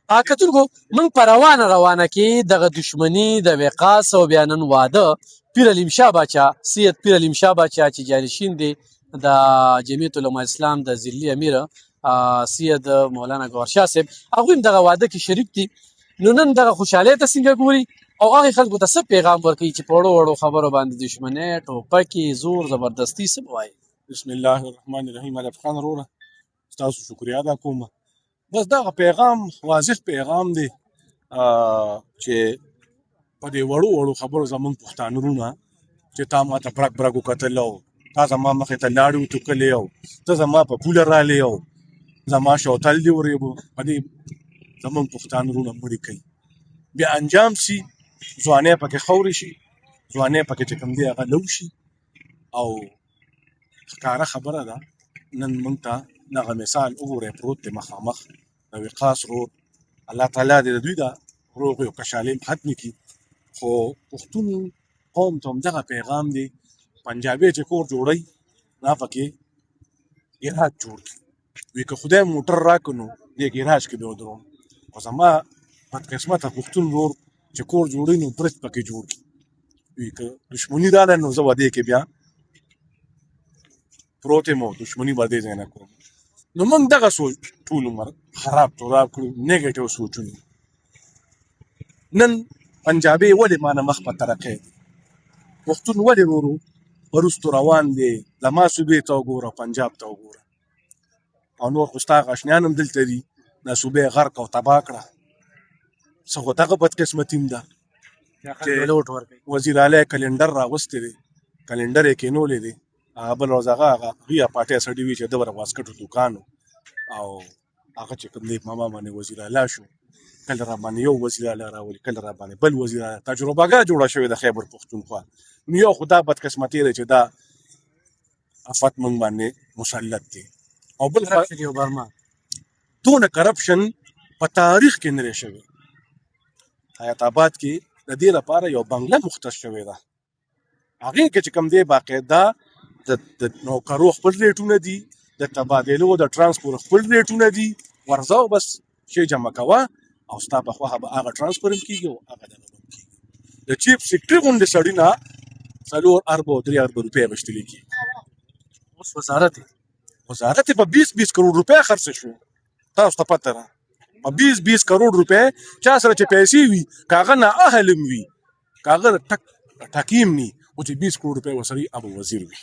کتونکو موږ په روانه کې دغه دشمني د وقاص او بیا نن واده پیر علیم شاه باچا سید پیر علیم شاه باچا چې جانشین دی د جمعیت علما اسلام د ضلعي امیر سید مولانا ګوهر شاه صاحب هغوی هم دغه واده کې شریک دي. نو نن دغه خوشحالۍ ته څنګه ګوري او هغې خلکو ته څه پیغام ورکوي چې په وړو وړو خبرو باندې دشمنۍ ټوپکې زور زبردستي څه به وایي؟ بسم الله الرحمن الرحیم. علي خان وروره ستاسو شکریا ادا کوم. بس دغه پیغام واضح پیغام دی چې په دې وړو وړو خبرو زمونږ پښتانه وروڼه چې تا ما ته برګ برګ وکتل او تا زما مخې ته لاړې وټوکلې او ته زما په پوله رالې او زما شوتل دې ورېبو. په دې زمونږ پښتانه وروڼه مړي کوي، بیا انجام شي ځوانۍ پکې خورې شي، ځوانۍ پکې چې کوم دی هغه لو شي. او ښکاره خبره ده نن موږ ته دغه مثال وګورئ پروت دی مخامخ د وقاص رود. الله تعالی دې د دوی د روغې او کشالۍ ختمې کړي. خو پښتون قوم ته همدغه پیغام دی، پنجابي چې کور جوړوي دا پکې ګراج جوړ کړي. وایي که خدای موټر راکړو نو دې ګراج کې به ودروم. خو زما بدقسمته پښتون ورور چې کور جوړوي نو برج پکې جوړ کړي. وایي که دشمني راغله نو زه به دې کې بیا پروت یم او دشمني به دې ځای نه کوم. نو موږ دغه سوچ ټول عمر خراب تراب کړو، نیګیټیو سوچونه. نن پنجابي ولې مانه مخ په ترقۍ دی، پښتون ولې ورو وروستو روان دی. زما صوبې ته وګوره، پنجاب ته وګوره، او نور خو ستا غشنیان هم دلته دي. دا صوبې غرق او تباه کړه. څه خو دغه بدقسمتي هم ده چې وزیر اعلی کلنډر راوستی دی، کلنډر یې کینولی دی. هغه بل ورځ هغه غیا پاټۍ سړي وي چې د به د واسکټو دوکان او هغه چې کوم دی ماما باندې وزیر اعلی شو. کله را باندې یو وزیر اعلی راولي، کله را باندې بل وزیر اعلی. تجربهګاه جوړه شوې د خیبر پښتونخوا. نو یو خو دا بدقسمتي دی چې دا افت موږ باندې مسلط دی. او بل دونه کرپشن په تاریخ کې نه دی شوی. حیات آباد کې د دې لپاره یو بنګله مختص شوې ده، هغې کې چې کوم دی باقاعده د نوکرو خپل ریټونه دي، د تبادلو د ترانسپورټ خپل ریټونه دي. ورځه او بس شی جمع کوه او ستا په خوا به هغه ترانسفر هم کېږي او هغه دغه هم کېږي. د چیف سیکرټري غوندې سړي نه 4 ارب او 3 ارب روپۍ اخیستلې کېږي. اوس وزارت یې په 20 کروڑ روپۍ خرڅ شو. تاسو ته پته ده په 20 کروڑ روپۍ چا سره چې پیسې وي که هغه نااهل هم وي که هغه ټکیم ني او چې 20 کروڑ روپۍ ورسره وي هغه وزیر وي.